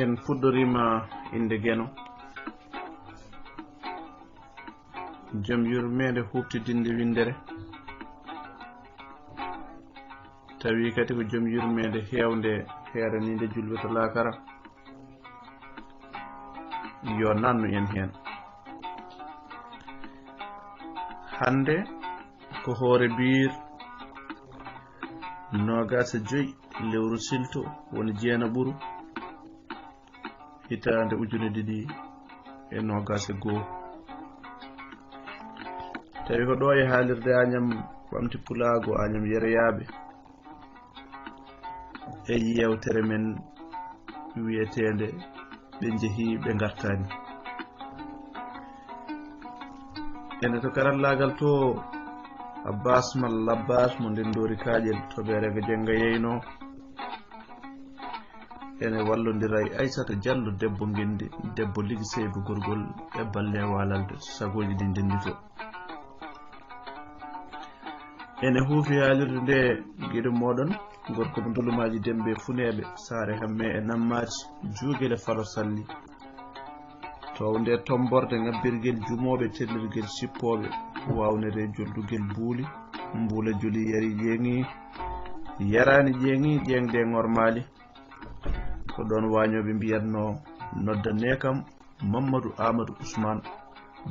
en fuɗɗorima inde Gueno joom yurmede huftidinde windere tawi kadi ko joom yurmede hewde heranide julɓe to lakara yo nannu en hen hande ko hoore biir nogasa joyi lewru silto woni jeena ɓuru hitande ujune ɗiɗi e nogasa goo tawi ko ɗo e haalirde Agnam ɓamti pulago Agnam Yereyaɓe e yewtere men wiyetede ɓe jeehi ɓe gartani ene to karallagal to Abbas malla Abbas mo ndendori kaƴel to ɓerege jenga yeyno ene wallodira e Aissata Diallo debbo gendi debbo liggi seybu gorgol e balle walalde sagoji ɗi ndendito ene huufi haalirde nde guiɗo moɗon gorko mo dulumaji dembe funeɓe saare hamme e nammaji juuguele falo salli to nde tomborde ngabbirguel jumoɓe tellirguel sippoɓe wawnere joldugel buuli mbuula juli yari ƴeŋi yarani ƴeŋi ƴeŋde ngormali ko ɗon wañoɓe mbiyatno noddane kam Mamadou Amadou Ousmane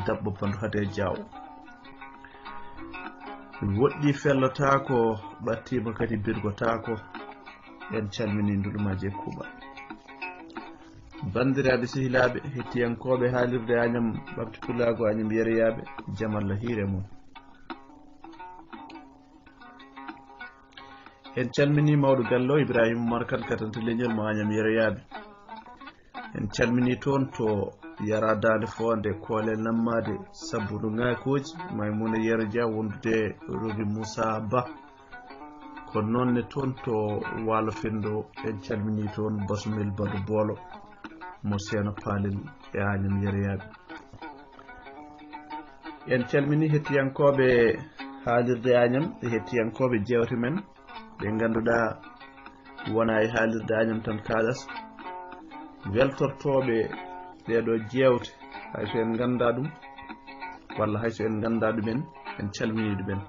dabbo bandu hade Diaw woɗɗi fellotako ɓattima kadi birgotako en calmini ndulumaji e kuuɓa bandiraɓe sehilaɓe hettiyankoɓe haalirde Agnam ɓamti pulago Agnam Yereyaɓe jaam Allah hiire mum en calmini mawɗo gallo Ibrahima Oumar Kane katante leñol mo Agnam Yereyaɓe en calmini toon to yara dande fonde koolel nammade sabbudu ngakoji Maymuna Yero Dia wondude Rogi Moussa Ba ko nonne toon to Walo Fendo en calmini toon Basumel Badou Bolo mo Seeno Palel e Agnam Yereyaɓe en calmini hettiyankoɓe haalirde Agnam e hettiyankoɓe jewte men ɓe ganduɗa wona e haalirde Agnam tan kalas weltortoɓe ɗeɗo jewte hayso en ganda ɗum walla hayso en ganda ɗumen en calmini ɗumen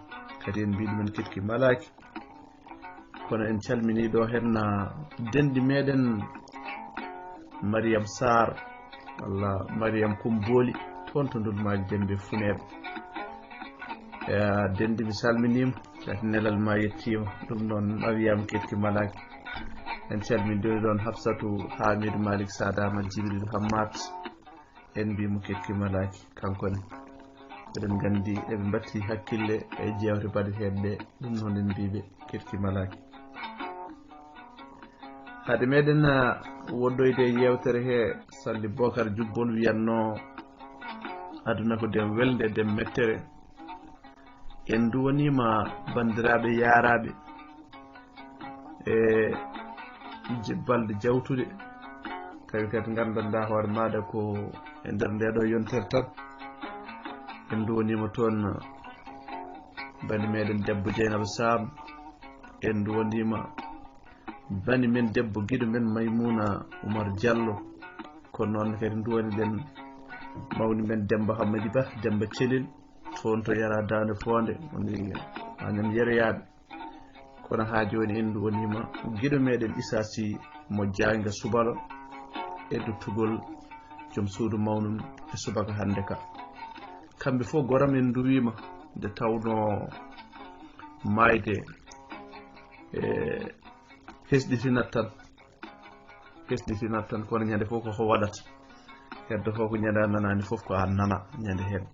kadi en mbi ɗumen ketki malaki kono en calmini ɗo henna dendi meɗen Mariam Sarr walla Mariam Kumboli toon to ndulmaji dembe funeɓe dendi mi salminima kadi nelal ma yettima ɗum noon a wiyama ketki malaki en calmini ɗon Hafsatou Hamidou Malick Sadama Djibril Hammat en mbimo ketki malaki kankone eɗen gandi eɓe batti hakkille e jewte baɗeteɗe ɗe ɗum noon en mbiɓe ketki malaki haade meɗen woddoyde yewtere he Salli Bocar Jubbol wiyanno aduna ko dem welde dem mettere en duwanima bandiraɓe yaraɓe e balɗe jawtude tawi kadi gandanɗa hoore maɗa ko e nder ndeɗo yontere tan en duwanima toon bani meɗen debbo Dieynaba Sam en duwanima bani men debbo guiɗo men Maymouna Oumar Diallo ko noon kadi duwaniɗen mawni men Demba Hamady Ba Demba Celil toon to yara dande fonde woni Agnam Yereyaɓe kono ha joni en duwanima guiɗo meɗen Issa Sy mo Diaga Subalo e duttugol joom suudu mawnum e subaka hande ka kamɓe fof goram en duwima nde tawno mayde hesɗitinat tan kono ñande fof koko waɗata heddo fof ko ñande a nanani fof ko a nana ñande hen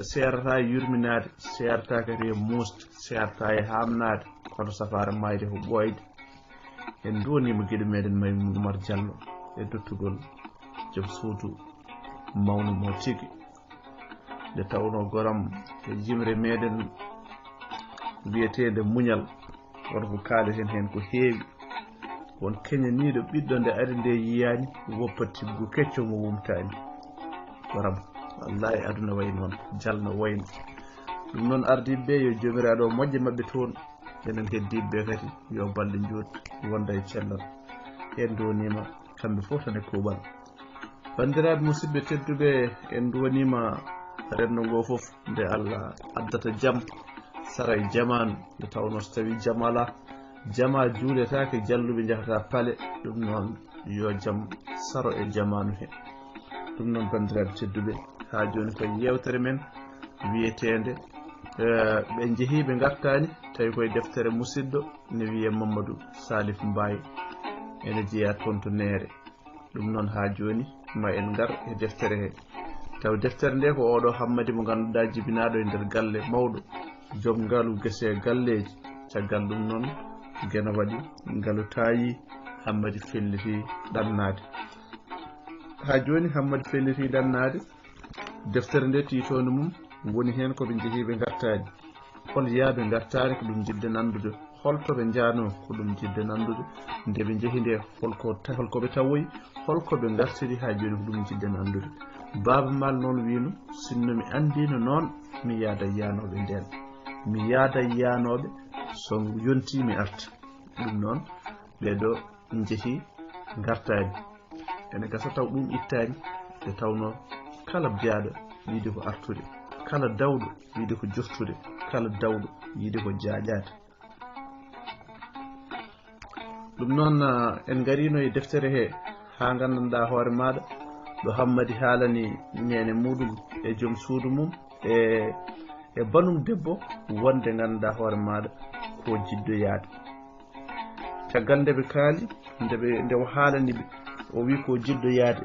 serata e yurminade serata kadi e musde serata e hamnade kono safara mayde ko ɓoyde en duwanima guiɗo meɗen Maymouna Oumar Diallo e duttugol joom suudu mawnum o tigui nde tawno goram e jimre meɗen wiyetede muñal wonko ko kaleten hen ko heewi won keñaniɗo ɓiɗɗo nde ari nde yiyani woppa tiggu kecco mo wumtani goram wallahi aduna way noon jalno wayno ɗum noon ardiɓe yo jomiraɗo moƴƴe mabɓe toon enen heddiɓe kadi yo balɗe juut wonda e cellal en donima kamɓe fof tan e kuuɓal bandiraɓe musidɓe tedduɓe en donima renno ngo fof nde Allah addata jaam sara e jamanu nde tawno so tawi jaam ala jama juuletake jalluɓe jahata paale ɗum noon yo jaam saro e jamanu he ɗum noon bandiraɓe tedduɓe ha joni koye yewtere men wiyetede ɓe jeehi ɓe gartani tawi koye deftere musidɗo ne wiye Mamadou Salif Mbaye ene jeeya toon to Neere ɗum noon ha joni ma en gar e deftere he taw deftere nde ko oɗo Hammadi mo ganduɗa jibinaɗo e nder galle mawɗo joom ngaalu guese galleji caggal ɗum noon gena waɗi ngaalu tayi Hammadi felliti ɗannade ha joni Hammadi felliti ɗannade deftere nde titone mum woni hen koɓe jeehi ɓe gartani hol yaaɓe gartani ko ɗum jidde nandude holtoɓe jaano ko ɗum jidde nandude nde ɓe jeehi nde holkoɓe tawoyi holkoɓe gartiri ha joni ko ɗum jidde nandude Baba Mal noon wino sinno mi andino noon mi yaada yanoɓe nden mi yaada yanoɓe so yonti mi arta ɗum noon ɓeɗo jeehi gartani ene gasa taw ɗum ittani nde tawno kala jaaɗo yiide ko artude kala dawɗo yiide ko joftude kala dawɗo yiide ko jaaƴade ɗum noon en garino e deftere he ha gandanɗa hoore maɗa ɗo Hammadi haalani ñeene muɗum e joom suudu mum e banum debbo wonde ganduɗa hoore maɗa ko jiddoyade caggal nde ɓe kaali nde o haalani ɓe o wi ko jiddoyade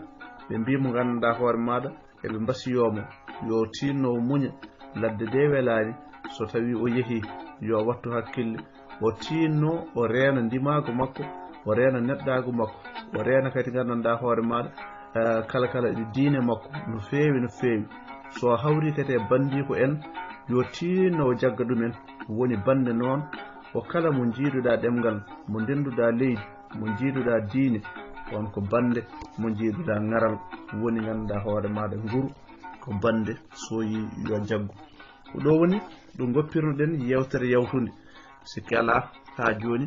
ɓe mbimo ganduɗa hoore maɗa eɓe mbasiyomo yo tinno muña ladde de welani so tawi o yeehi yo wattu hakkille o tinno o reena ndimago makko o reena neɗɗago makko o reena kadi gandanɗa hoore maɗa kala diine makko no feewi so hawri kadi e bandiko en yo tinno o jagga ɗumen woni bande noon o kala mo jiiduɗa ɗemgal mo ndenduɗa leydi mo jiiduɗa diine on ko bande mo jiiduɗa ngaral woni ganduɗa hoore maɗa nguru ko bande soyi yo jaggu ko ɗo woni ɗo goppirnoɗen yewtere yawtunde sikki ala ha joni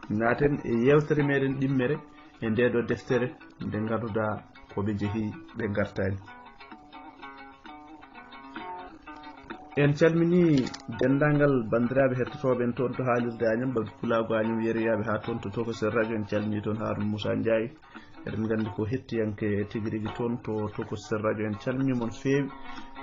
naten e yewtere meɗen ɗimmere e ndeɗo deftere nde ganduɗa koɓe jeehi ɓe gartani en calmini dendagal bandiraɓe hettotoɓe en toon to haalirde Agnam Babi Pulago Agnam yeriyaɓe ha toon to Tokosel radio en calmini toon Harouna Moussa Ndiaye eɗen gandi ko hettiyanke tigui rigui toon to Tokosel radio en calminimon feewi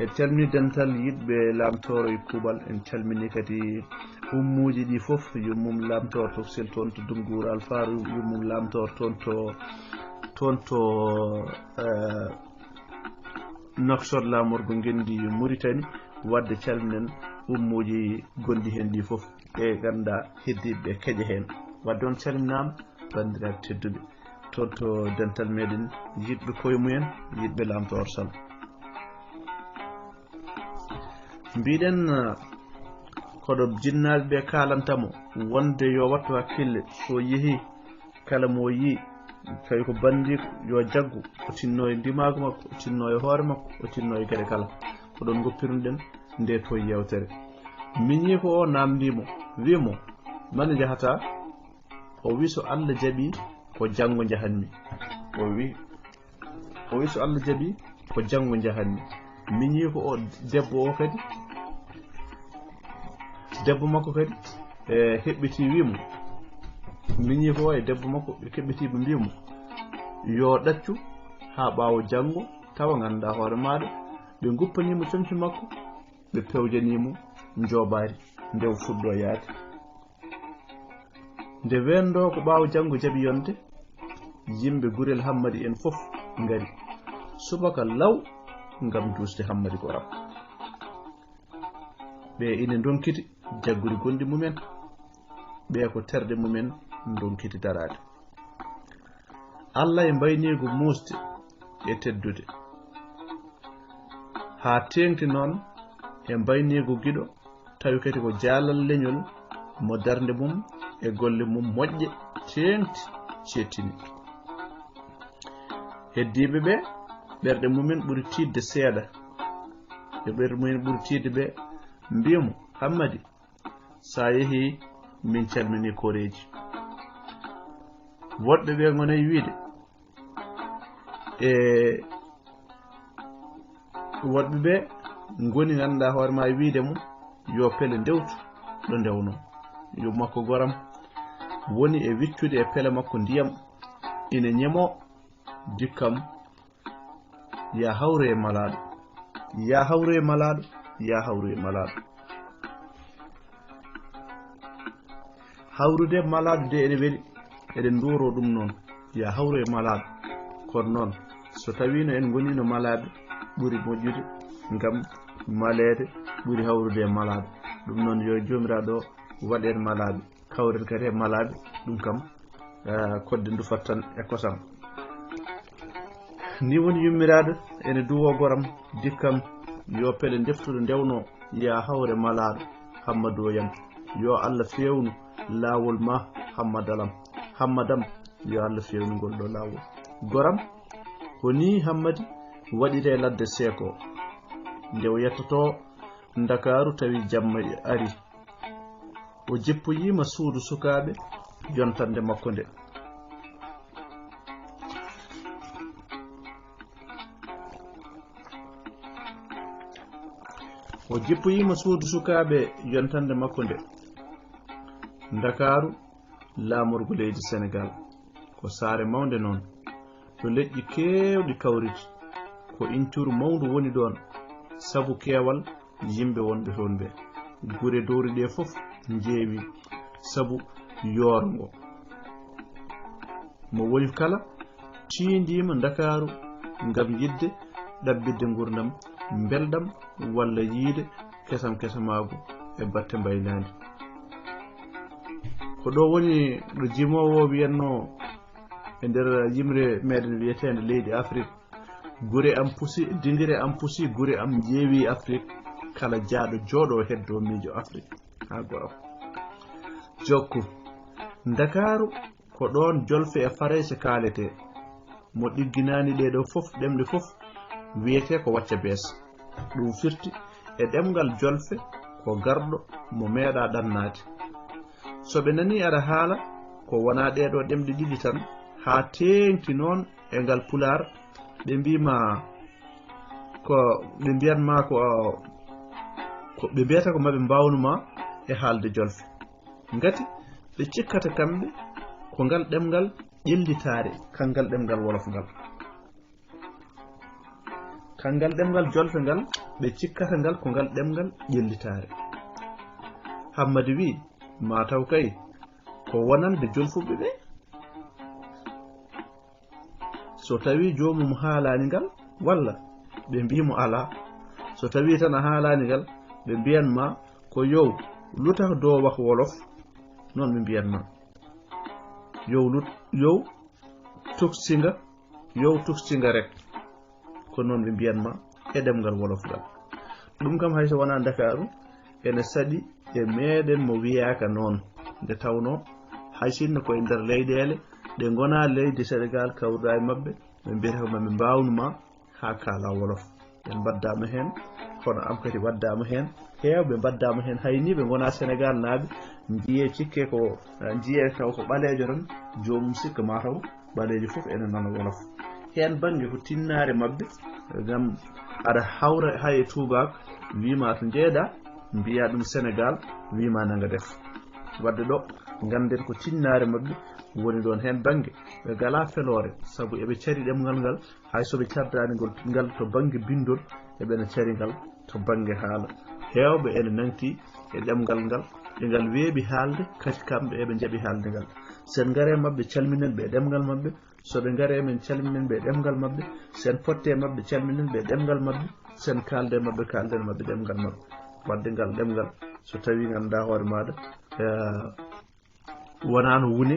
en calmini dental yiɗɓe lamtoro e kuuɓal en calmini kadi ummuji ɗi foof yummum lamtoro Tokosel toon to Dungour Alfaru yummum lamtoro toon to Nouakchott lamorgo gendi Mauritanie wadde calminen ummuji gondi hen ɗi foof e ganduɗa heddiɓe keeƴa hen wadde on calminama bandiraɓe tedduɓe toon to dental meɗen yiɗɓe koye mumen yiɗɓe lamtoro sall mbiɗen koɗo jinnaɓe ɓe kalantamo wonde yo wattu hakkille so yeehi kala mo yi tawi ko bandiko yo jaggu o tinno e ndimago makko o tinno e hoore makko o tinno e gueɗe kala ko ɗon goppirnoɗen nde to yewtere miñi ko o namdimo wimo mane jahata o wi so Allah jaaɓi ko janggo jahanmi o wi so Allah jaaɓi ko janggo jahanmi miñi ko o debbo o kadi debbo makko kadi heɓɓiti wimo miñi ko e debbo makko keɓɓitiɓe mbimo yo ɗaccu ha ɓawo janggo tawa ganduɗa hoore maɗa ɓe guppanimo comci makko ɓe pewjanimo jooɓari nde o fuɗɗo yaade nde wendo ko ɓawo janggo jaaɓi yonde yimɓe gurel Hammadi en foof ngari subaka law ngam dusde Hammadi ko ram ɓe ina donkiti jaggude gondi mumen ɓe ko terɗe mumen donkiti darade Allah e mbaynigo musde e teddude ha tengti noon e mbaynigo giɗo tawi kadi ko jaalal leñol mo darde mum e golle mum moƴƴe tengti cettini heddiɓe ɓe ɓerɗe mumen ɓuri tidde seeɗa e ɓerɗe mumen ɓuri tidde ɓe mbimo Hammadi sa yeehi min calmini koreji woɗɓe ɓe gonay wiide woɗɓe ɓe ngoni ganduɗa hoore ma wiide mum yo pele ndewtu ɗo ndewno yo makko goram woni e wiccude e pele makko ndiyam ina ñemo dikkam ya hawre e malaɗo ya hawre e malaɗo ya hawre e malaɗo hawrude malaɗo de ene weli eɗen nduro ɗum noon ya hawre e malaɗo kono noon so tawino en gonino malaɓe ɓuri moƴƴude ngam malede ɓuri hawrude e malaɓe ɗum noon yo jomiraɗo waɗen malaɓe kawren kadi e malaɓe ɗum kam kodde ndufat tan e kosam ni woni yummiraɗo ene duwo goram dikkam yo pele deftude ndewno ya hawre malaɗo Hammadou yam yo Allah fewnu lawol ma Hammadam yo Allah fewnu ngol ɗo lawol goram koni Hammadi waɗire ladde seko nde o yettoto Dakaru tawi jamma ari o jippoyima suudu sukaɓe jontande makko nde o jippoyima suudu sukaɓe yontande makko nde Dakaru lamorgo leydi Sénégal ko saare mawde noon to leƴƴi kewɗi kawriti ko inturu mawdu woni ɗon sabu keewal yimɓe wonɓe toon ɓe gure dowri ɗe fof jeewi sabu yorongo mo woni kala tiindima Dakaru ngam yidde ɗabbidde gurdam beldam walla yiide kesam kesamago e batte mbaynandi ko ɗo woni ɗo jimowo wiyanno e nder yimre meɗen wiyetende leydi Afrique gure am pusi dingire am pusi gure am jeewi Afrique kala jaaɗo jooɗo heddo miijo Afrique ha goram jokku Dakaru ko ɗon jolfe e farese kalete mo ɗigginani ɗeɗo fof ɗemɗe fof wiyete ko wacca bees ɗum firti e ɗemgal jolfe ko garɗo mo meeɗa ɗannade so ɓe nani aɗa haala ko wona ɗeɗo ɗemɗe ɗiɗi tan ha teŋti noon e ngal pular ɓe mbima ko ɓe mbiyatma ko ɓe mbiyata ko maɓe mbawnuma e haalde jolfe ngati ɓe cikkata kamɓe ko ngal ɗemgal ƴellitare kangal ɗemgal wolof ngal kangal ɗemgal jolfe ngal ɓe cikkata ngal ko ngal ɗemgal ƴellitare Hammadi wi mataw kay ko wonande jolfuɓe ɓe so tawi jomum haalani ngal walla ɓe mbimo ala so tawi tan a haalani ngal ɓe mbiyanma ko yow lutax do wax wolof non ɓe mbiyanma yow tuksinga rek ko non ɓe mbiyanma e ɗemgal wolof ngal ɗum kam hayso wona Dakaru ene saɗi e meɗen mo wiyaka noon nde tawno haysinno koye nder leyɗele ɗe gona leydi Sénégal kawruɗa e mabɓe ɓe mbiyata ko maɓe mbawnuma ha kaala wolof ɓe baddama hen kono am kadi waddama hen hewɓe baddama hen hayni ɓe gona Sénégal naaɓe jiye cikke ko jiye taw ko ɓalejo tan jomum sikka mataw ɓalejo foof ene nana wolof hen banggue ko tinnare mabɓe gam aɗa hawra hay e tubak wima to jeeɗa mbiya ɗum Sénégal wima naga def wadde ɗo ganden ko tinnare mabɓe woni ɗon hen banggue ɓe gala felore saabu eɓe cari ɗemgal ngal hay soɓe cardani ngal to banggue bindol eɓene cari ngal to banggue haala hewɓe ene nanti e ɗemgal ngal ɗengal weeɓi haalde kadi kamɓe eɓe jaaɓi haalde ngal sen gare mabɓe calminen ɓe ɗemgal mabɓe soɓe gare men calminen ɓe ɗemgal mabɓe sen potte mabɓe calminen ɓe ɗemgal mabɓe sen kalde mabɓe kalden mabɓe ɗemgal mabɓe wadde ngal ɗemgal so tawi ganduɗa hoore maɗa wonano wune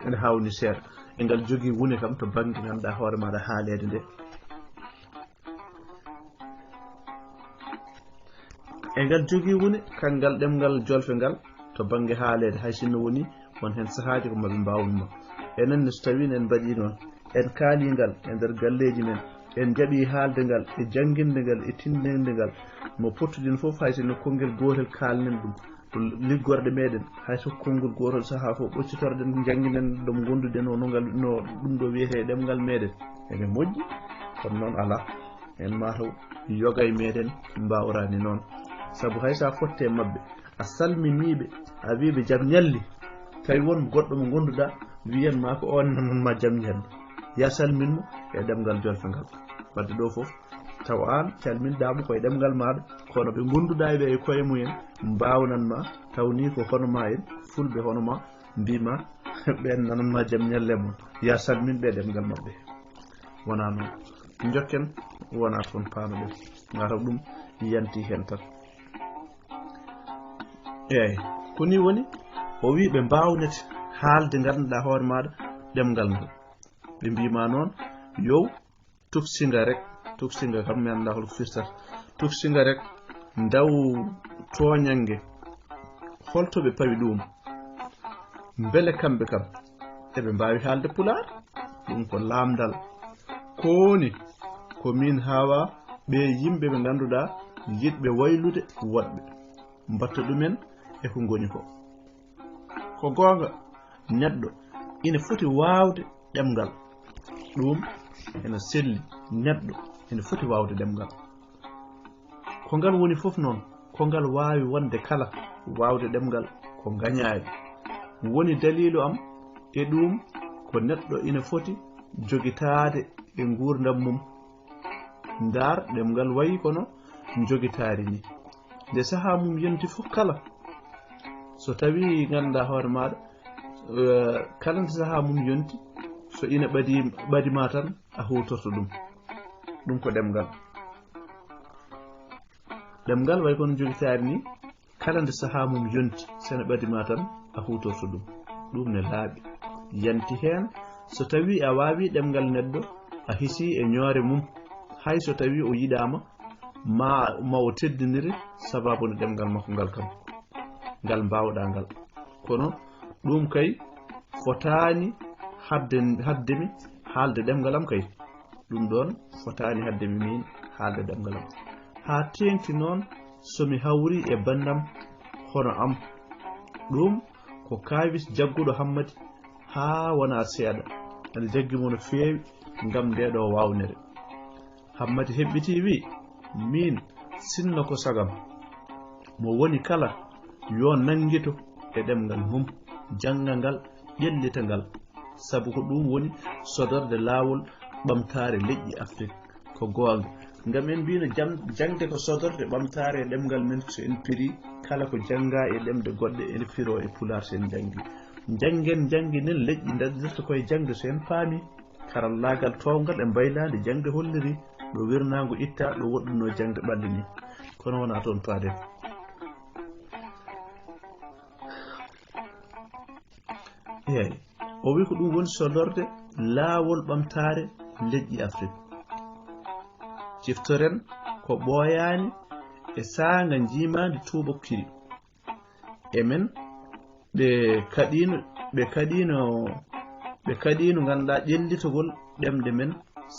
ene hawni seeɗa e ngal jogui wune kam to banggue ganduɗa hoore maɗa haalede nde e ngal jogui wune kangal ɗemgal jolfe ngal to banggue haalede hay sinno woni won hen sahaji ko maɓe mbawnuma enenne so tawi en mbaɗi noon en kaaligal e nder galleji men en jaaɓi haalde ngal e jangguinde ngal e tindinde ngal mo pottudin foof hay sinno konguel gotel kalnen ɗum liggorde meɗen hayso konngol gotol saha fof ɓoccitorden jangginen ɗum gonduden onongal no ɗum ɗo wiyete ɗemgal meɗen ene moƴƴi kono noon ala en mataw yogay meɗen mbawrani noon saabu haysa fotte mabɓe a salminiɓe a wiɓe jaam ñalli tawi won goɗɗo mo gonduɗa wiyanma ko on nanma jaam ñalli ya salminmo e ɗemgal jolfe ngal wadde ɗo foof taw an calminɗamo koye ɗemgal maɗa kono ɓe gonduɗa ɓe e koye mumen mbawnanma taw ni ko hono ma en fulɓe hono ma mbima ɓen nananma jaam ñalle mon ya salminɓe ɗemgal mabɓe wona noon jokken wona toon paamaɗen ngataw ɗum yanti hen tan eyyi koni woni o wi ɓe mbawnete haalde ganduɗa hoore maɗa ɗemgal ngal ɓe mbima noon yow tufsiga rek tufsiga kam mi anda holko firtata tufsiga rek daw toñangue holto ɓe pawi ɗum beele kamɓe kam eɓe mbawi haalde pular ɗum ko lamdal koni ko min hawa ɓe yimɓe ɓe ganduɗa yiɗɓe waylude woɗɓe mbatta ɗumen e ko goni ko gonga neɗɗo ina foti wawde ɗemgal ɗum ene selli neɗɗo ene foti wawde ɗemgal ko ngal woni fof noon ko ngal wawi wonde kala wawde ɗemgal ko gañayi woni dalilu am e ɗum ko neɗɗo ina foti jogitade e gurdam mum ndar ɗemgal wayi kono jogitari ni nde saha mum yonti fof kala so tawi ganduɗa hoore maɗa kala nde saha mum yonti so ina ɓadima tan a hutorto ɗum ko ɗemgal way kono jogitari ni kala nde saha mum yonti sene ɓadima tan a hutorto ɗum ne laaɓi yanti hen so tawi a wawi ɗemgal neɗɗo a hiisi e ñoore mum hay so tawi o yiɗama ma o teddiniri sababu nde ɗemgal makko ngal kam ngal mbawɗa ngal kono ɗum kay fotani haddemi haalde ɗemgal am kay ɗum ɗon fotani haddemi min haalde ɗemgal am ha tengti noon somi hawri e bandam hono am ɗum ko kawis jagguɗo Hammadi ha wona seeɗa aɗa jaggimo no feewi ngam ndeɗo wawnere Hammadi heɓɓiti wi min sinno ko sagam mo woni kala yo nangito e ɗemgal mum janga ngal ƴellita ngal sabu ko ɗum woni sodorde lawol ɓamtare leƴƴi Afrique ko gonga ngam en mbino jangde ko sodorde ɓamtare e ɗemgal men so en piri kala ko janga e ɗemde goɗɗe ene firo e pular so en janginen leƴƴi daddirta koye jangde so en paami karallagal towgal e mbaylade jangde holliri ɗo wirnago itta ɗo woɗɗuno jangde ɓalli ni kono wona toon paaden eyyi o wi ko ɗum woni sodorde laawol ɓamtare leƴƴi Afrique ciftoren ko ɓooyani e saanga jimandi tubakkiri emen ɓe kaɗino ganduɗa ƴellitogol ɗemɗe men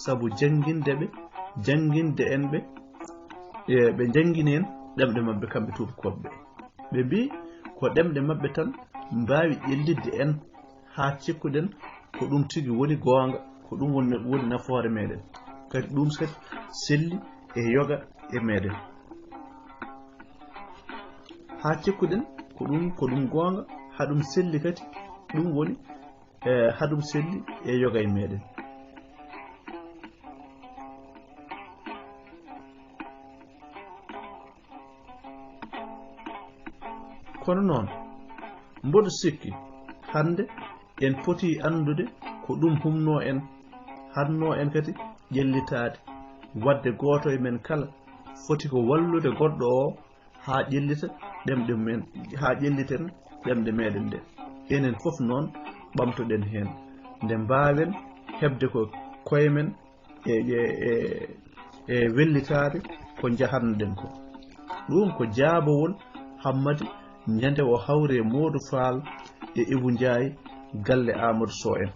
sabu janginde en ɓe jangini en ɗemɗe mabɓe kamɓe tubakoɓe ɓe mbi ko ɗemɗe mabɓe tan mbawi ƴellidde en ha cikkuɗen ko ɗum tigi woni gonga ko ɗum woni nafoore meɗen kadi ɗum kadi selli e yoga e meɗen ha cikkuɗen ko ɗum gonga haɗum selli kadi ɗum woni haɗum selli e yoga e meɗen kono noon mboɗo sikki hande en poti andude ko ɗum humno en hanno en kadi ƴellitade wadde goto e men kala foti ko wallude goɗɗo o ha ƴellita ɗemɗe men ha ƴelliten ɗemɗe meɗen nde enen fof noon ɓamtoɗen hen nde mbawen hebde ko koye men e wellitade ko jahannoɗen ko ɗum ko jaabowol Hammadi ñande o hawre Modou Fall e Ibou Ndiaye galle Amadou Sow en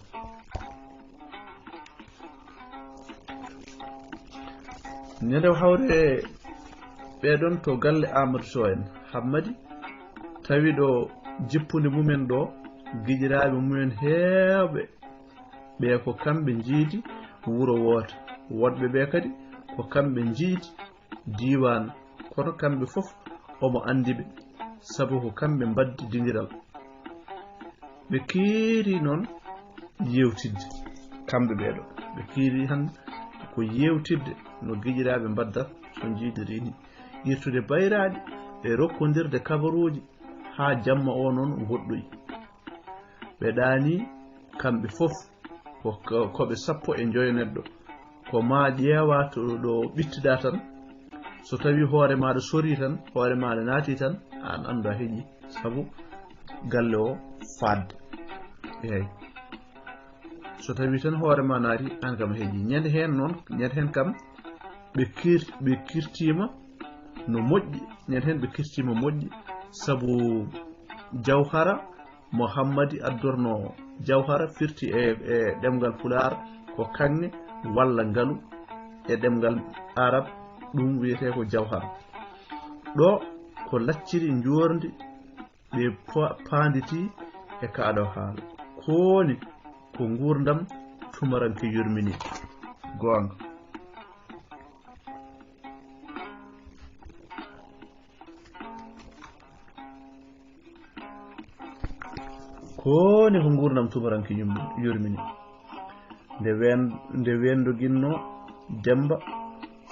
ñande o hawre ɓeɗon to galle Amadou Sow en Hammadi tawi ɗo jippude mumen ɗo gijiraɓe mumen heewɓe ɓe ko kamɓe jiidi wuro woto woɗɓe ɓe kadi ko kamɓe jiidi diwan kono kamɓe fof omo andiɓe sabu ko kamɓe mbaddi dingiral ɓe kiiri noon yewtidde kamɓe ɓeɗo ɓe kiiri han ko yewtidde no gijiraɓe mbaddat so jiidiri ni irtude bayraɗi e rokkodirde kabaruji ha jamma o noon woɗɗoyi ɓe ɗaani kamɓe fof koɓe 15 neɗɗo ko ma ƴeewa to ɗo ɓittida tan so tawi hoore maɗa sori tan hoore maɗa naati tan an andu a heeƴi sabu galle o fadde eyyi so tawi tan hoore ma naati an kam heeƴi ñande hen noon ñande hen kam ɓe kirtima no moƴƴi ñande hen ɓe kirtima moƴƴi sabu jawhara Mohammadi addorno jawhara firti e ɗemgal Pulaar ko kanŋe walla ngalu e ɗemgal Arab ɗum wiyete ko jawhara ɗo ko lacciri njordi ɓe panditi e kaɗo haala koni ko gurdam tumaranke yurmini gonga koni ko gurdam tumaranke yurmini nde wendo ginno Demba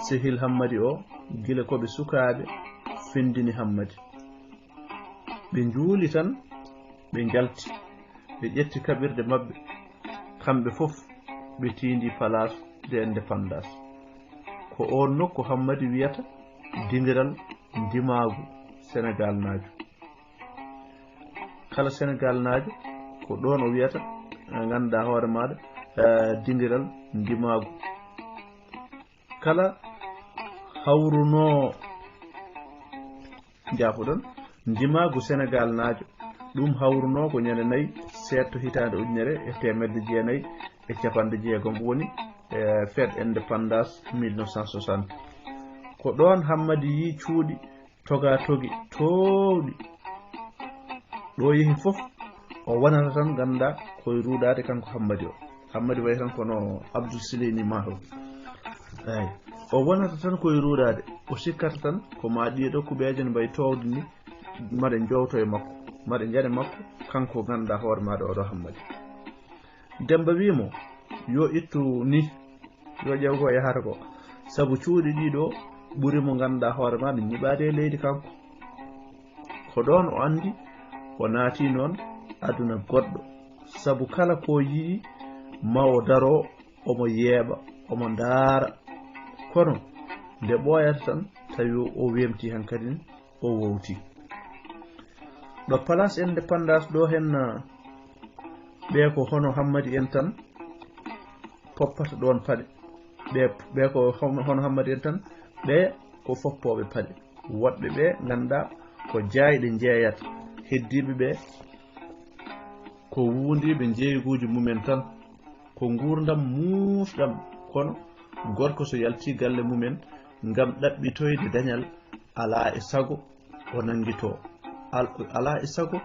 Sehil Hammadi o gila koɓe sukaɓe findini Hammadi ɓe juuli tan ɓe jalti ɓe ƴetti kaɓirɗe mabɓe kamɓe fof ɓe tindi place de indépendance ko on nokku Hammadi wiyata dingiral ndimagu Sénégal naajo kala Sénégal naajo ko ɗon o wiyata ganduɗa hoore maɗa dingiral ndimagu kala hawruno jafoɗon ndimagu Sénégal naajo ɗum hawruno ko ñande 4 setto hitande 1960 woni fête indépendance 1960 ko ɗon Hammadi yi cuuɗi toga togi towɗi ɗo yehi fof o wonata tan ganduɗa koye ruɗade kanko Hammadi way tan kono Abdou Sileni Mato eyi o wonata tan koye ruɗade o sikkata tan ko ma ɗiɗo kuɓeje ne mbayi towde ni maɗe jowto e makko maɗe jaɗe makko kanko ganduɗa hoore maɗa oɗo Hammadi Demba wimo yo ittu ni yo ƴeew ko yahata ko sabu cuuɗi ɗiɗo ɓuuri mo ganduɗa hoore maɗa ñiɓade e leydi kanko ko ɗon o andi o naati noon aduna goɗɗo sabu kala ko yii mawo daro omo yeeɓa omo ndaara kono nde ɓooyata tan tawi o wemti han kadi o wowti ɗo place indépendance ɗo hen ɓe ko hono Hammadi en tan poppata ɗon paɗe ɓe ko hono Hammadi en tan ɓe ko foppoɓe paɗe woɗɓe ɓe ganduɗa ko jayɗe jeeyata heddiɓe ɓe ko wundiɓe jeeyiguji mumen tan ko gurdam musɗam kono gorko so yalti galle mumen ngam ɗaɓɓitoyde dañal ala e sago o nangito ala e sago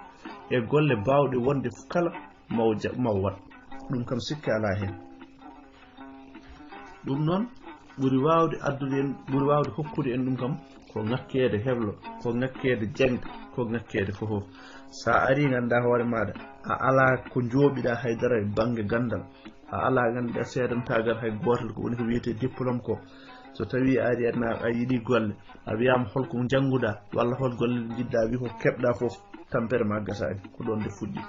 e golle bawɗe wonde kala maw wat ɗum kam sikki ala hen ɗum noon ɓuri wawde addude en ɓuri wawde hokkude en ɗum kam ko ngakkede heblo ko ngakkede jengde ko ngakkede fofof sa ari ganduɗa hoore maɗa a ala ko jooɓiɗa haydara e banggue gandal a ala ganduɗa seedantagal hay gotal ko woni ko wiyete diplôme ko so tawi a ari a yiiɗi golle a wiyama holko jangguɗa walla hol golle jiɗɗa wi ko keɓɗa foof tampere ma gasani ko ɗon nde fuɗɗi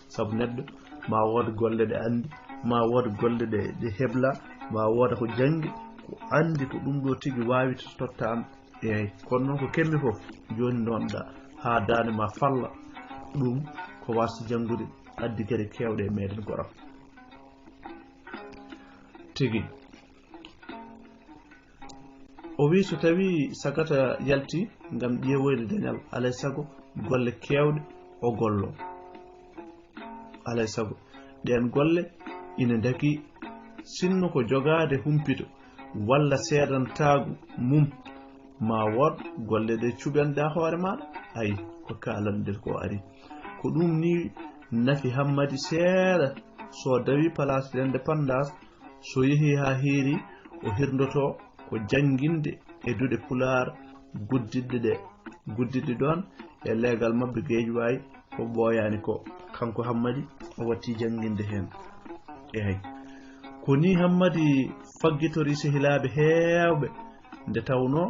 saabu neɗɗo ma wooda golle ɗe andi ma wooda golle ɗe hebla ma wooda ko janggi ko andi ko ɗum ɗo tigui wawi tottama eyyi kono noon ko kemmi foof joni donɗa ha dande ma falla ɗum ko wasta janggude addi gueɗe kewɗe e meɗen goram tigui o wi so tawi sagata yalti ngam ƴeewoyde dañal alay sago golle kewɗe o gollo alay sago ɗen golle ina daki sinno ko jogade humpito walla seedantagu mum ma wod golle de cubenda hoore maɗa ay ko kalandir ko ari ko ɗum ni nafi hammadi seeɗa so dawi place de indépendance so yehi ha heeri o hirdoto ko janginde e duɗe pular guddidde ɗon e legal mabbe geeji wayi ko ɓooyani ko kanko hammadi o watti janginde hen eyyi ko ni hammadi faggitori sehilaɓe heewɓe nde tawno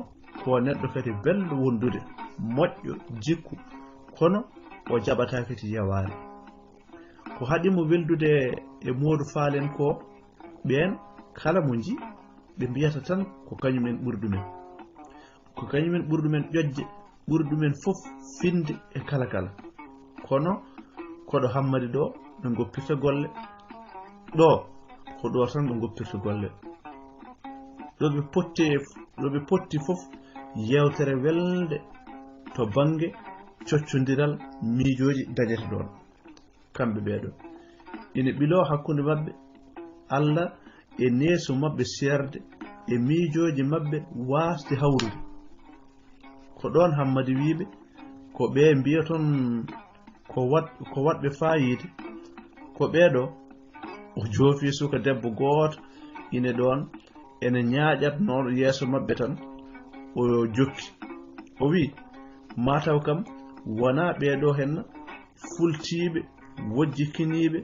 ko neɗɗo kadi belɗo wondude moƴƴo jikku kono o jaɓata kadi yaware ko haɗimo weldude e Modou Fall en ko ɓen kala mo ji ɓe mbiyata tan ko kañumen ɓurdumen ko kañumen ɓurdumen ƴoƴje ɓurdumen fof finde e kala kono koɗo hammadi ɗo ɓe goppirta golle ɗo ko ɗo tan ɓe goppirta golle ɗo ɓe potti fof yewtere welde to bange coccodiral miijoji dañete ɗon kamɓe ɓeɗo ina ɓilo hakkude mabɓe Allah e neeso mabɓe serde e miijoji mabɓe wasde hawrude ko ɗon hammadi wiiɓe ko ɓe mbiya ton ko waɗɓe fayide ko ɓeɗo o joofi suka debbo gooto ine ɗon ene ñaaƴat noon yeeso mabɓe tan o jokki o wi mataw kam wona ɓeɗo henna fultiɓe wojjikiniɓe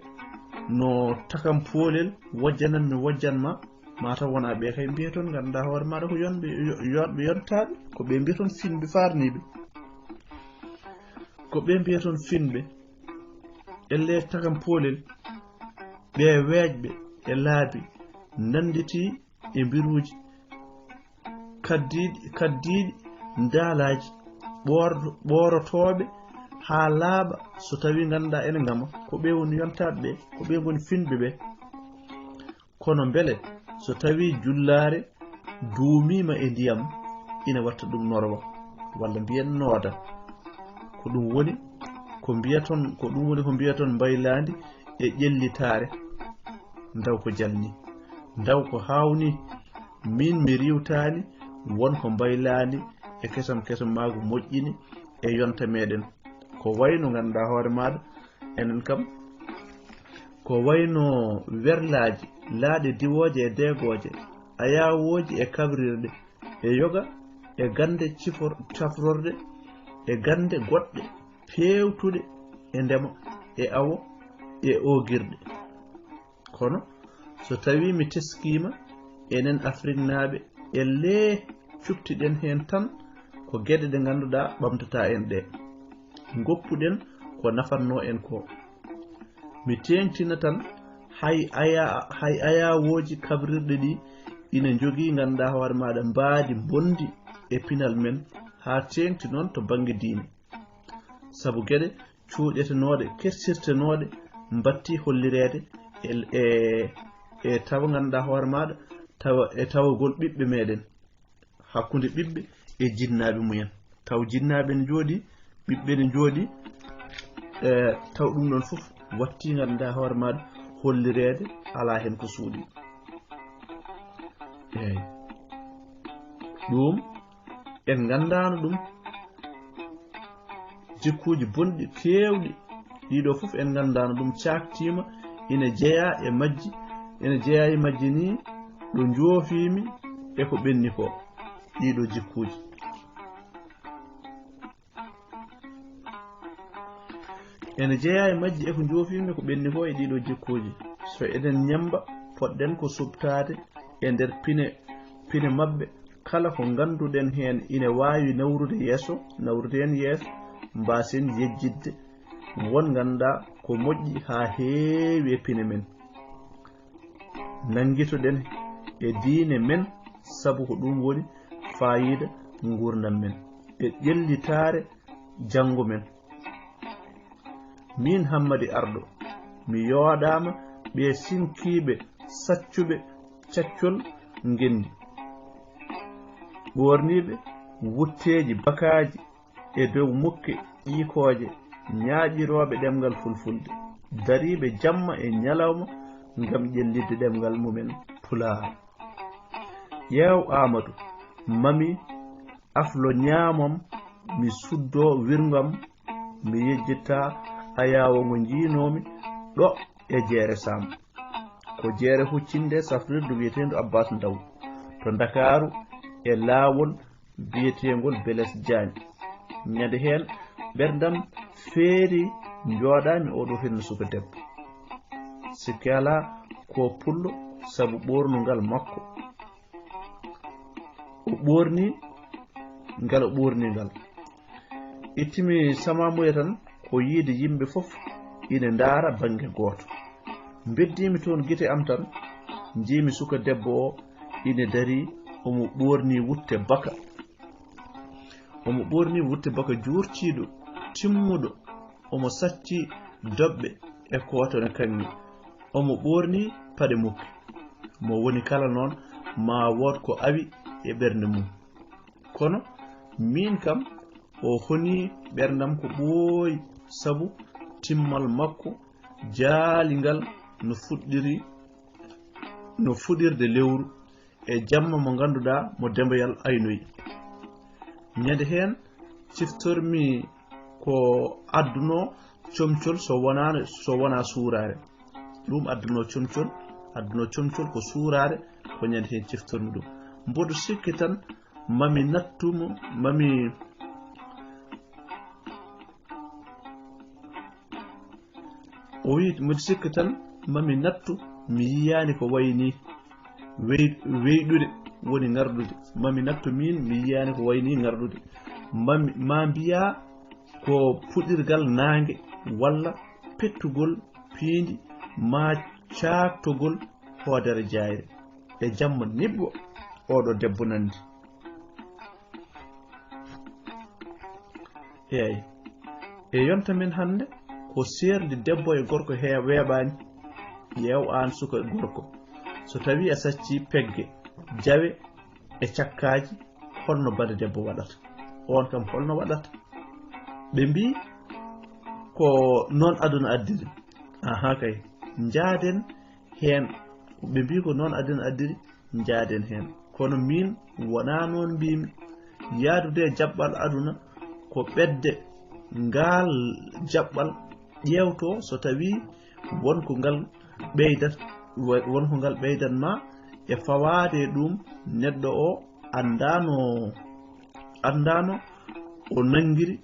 no takam poolel wojjanan mi wojjanma mataw wona ɓe kay mbiya toon ganduɗa hoore maɗa ko yonɓe yontaɓe ko ɓe mbiya toon finɓe farniɓe ko ɓe mbiya toon finɓe elle takam poolel ɓe weeƴɓe e laabi nanditi e mbiruji kaddiɗi ndaalaji ɓorotoɓe ha laaɓa so tawi ganduɗa ene gama ko ɓe woni yontaɓe ɓe ko ɓe goni finɓe ɓe kono beele so tawi jullare duumima e ndiyam ina watta ɗum norwa walla mbiyen nooda ko ɗum woni ko mbiyaton mbaylandi e ƴellitare ndaw ko jalni ndaw ko hawni min mi riwtani wonko mbaylandi e kesam maago moƴƴini e yonta meɗen ko wayno ganduɗa hoore maɗa enen kam ko wayno werlaji laaɗe diwoje e deegoje ayawoji e kabrirɗe e yoga e gande cafrorde e gande goɗɗe pewtuɗe e ndema e awo e ogirɗe kono so tawi mi teskima enen Afrique naaɓe elle cuftiɗen hen tan ko gueɗe ɗe ganduɗa ɓamtata en ɗe goppuɗen ko nafanno en ko mi tengtina tan hay ayawoji kabrirɗe ɗi ina jogui ganduɗa hoore maɗa mbaadi bondi e pinal men ha tengti noon to banggue diine saabu gueɗe cuuƴetenoɗe kettirtenoɗe mbatti hollirede e tawa ganduɗa hoore maɗa tawagol ɓiɓɓe meɗen hakkude ɓiɓɓe e jinnaɓe mumen taw jinnaɓe ne jooɗi ɓiɓɓe ne jooɗi taw ɗum ɗon fof watti ganduɗa hoore maɗa hollirede ala hen ko suuɗi eyyi ɗum en gandano ɗum jikkuji bonɗi kewɗi ɗiɗo fof en gandano ɗum caktima ina jeeya e majji ni ɗo joofimi e ko ɓenni ko ɗiɗo jikkuji ene jeeya e majji e ko joofimi ko ɓenni ko e ɗiɗo jikkuji so eɗen ñamba poɗɗen ko subtade e nder pine mabɓe kala ko ganduɗen hen ina wawi nawrude hen yeeso mbasen yejjidde won ganduɗa ko moƴƴi ha heewi e pine men nanguitoɗen e diine men sabu ko ɗum woni fayida gurdam men e ƴellitare janggo men min Hammadi Arɗo mi yooɗama ɓe sinkiɓe saccuɓe caccol gendi ɓorniɓe wutteji bakaji e dow mukke ƴiikoje ñaaƴiroɓe ɗemgal fulfulde dariɓe jamma e ñalawma ngam ƴellidde ɗemgal mumen Pulaar ƴeew Amadou mami aflo ñaamam mi suddo wirngam mi yejjita ayawo ngo jiinomi ɗo e jeere sam ko jeere huccinde safrirdu wiyeteedu Abbas Ndaw to Dakaru e laawol biyeteengol Beles Diagne ñande heen ɓerdam feeri jooɗaami oɗo henno suka debbo sikki alaa ko pullo sabu ɓoornungal makko o ɓoorni ngal ittimi samamuye tan ko yiide yimɓe fof ina ndaara bange gooto beddimi toon gite am tan jiimi suka debbo o ina dari omo ɓoorni wutte baka juurtiiɗo timmuɗo omo sacci doɓɓe e kootone kanni omo ɓoorni paɗe mukki mo woni kala noon ma wood ko awi e ɓernde mum kono min kam o honi ɓerdam ko ɓooyi sabu timmal makko jaalingal no fuɗirde lewru e jamma mo ganduɗa mo dembayal aynoyi ñande heen ciftormi ko adduno comcol so wona suurare ɗum adduno comcol ko suurare ko ñande heen ciftormi ɗum mboɗo sikki tan mami nattumo o wi mboɗo sikki tan mami nattu mi yiyani ko wayni weyɗude woni ngardude mami nattu min mi yiyani ko wayni ngardude ma mbiya ko puɗirgal naange walla pettugol piindi ma caaktogol hoodere jayre e jamma nibbo oɗo debbo nandi eyi e yonta men hande ko seerdi debbo e gorko weeɓani yew an suka gorko so tawi a sacci pegge jawe e cakkaji holno bade debbo waɗata on kam holno waɗata ɓe mbi ko noon aduna addiri aha kay jaaden hen ɓe mbi ko noon aduna addiri jaaden hen kono min wona noon mbimi yaadude e jaɓɓal aduna ko ɓedde ngal jaɓɓal ƴewto so tawi wonko ngal ɓeydatma e fawade ɗum neɗɗo o andano o nangiri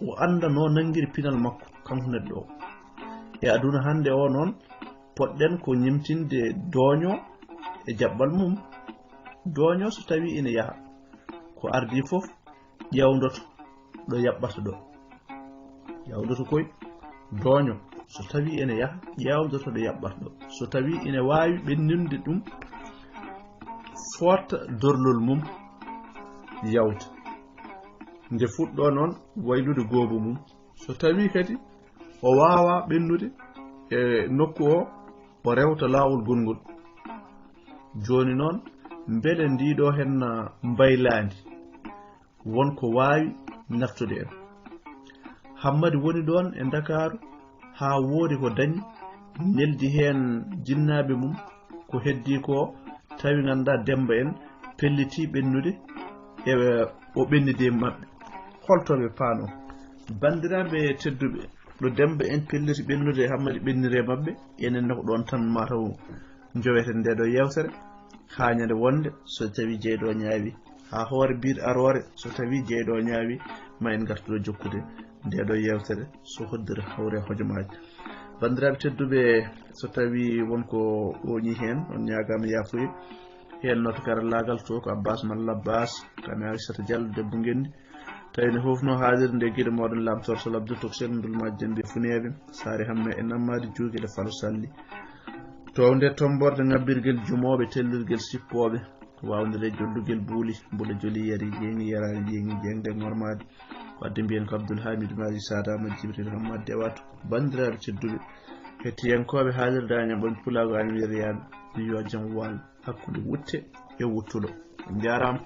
o andano nangiri pinal makko kanko neɗɗo o e aduna hande o noon poɗɗen ko ñimtinde dooño e jaɓɓal mum dooño so tawi ina yaha ko ardi fof ƴewdoto ɗo yaɓɓata ɗo ƴewdoto koy dooño so tawi ina yaha ƴewdoto ɗo yaɓɓata ɗo so tawi ina wawi ɓenninde ɗum forta dorlol mum yawta nde fuɗɗo noon waylude goobo mum so tawi kadi o wawa ɓennude e nokku o rewta laawol gongol joni noon beele ndiɗo hen mbaylandi wonko wawi naftude en Hammadi woni ɗon e Dakaru ha woodi ko dañi neldi hen jinnaɓe mum ko heddi ko tawi ganduɗa Demba en pelliti ɓennude e o ɓennide mabɓe holtoɓe paano bandiraɓe tedduɓe ɗo Demba en pelliti ɓennude Hammadi ɓennire mabɓe enen ko ɗon tan mataw joweten nde ɗo yewtere ha ñande wonde so tawi jeyɗo ñaawi ha hoore bir arore so tawi jeyɗo ñaawi ma en gartuɗo jokkude nde ɗo yewtere so hoddere hawre hojomaji bandiraɓe tedduɓe so tawi wonko oñi hen on ñagama yafuye hen noto karallagal to ko Abbas malla Abbas kami Aissata Diallo debbo ngendi tawino hofno haalirde nde guiɗo moɗon lamtor so labduto ko sendudol majjen mbi funeɓe saare hamme e nammade juuguele Falo Salli to nde tomborde ngabbirguel jumoɓe tellirguel sippoɓe wawdere jollugel buuli mbula joli yari jeeŋi yarani jeeŋi jeŋde gormade wadde mbiyen ko Abdoul Hamidou Mari Sadama Djibril Hamad Dewatu bandiraɓe tedduɓe hettiyankoɓe haalirde Agnam Pulago Agnam Yeriyaɓe yo jaam wal hakkude wutte e wuttuɗo jarama.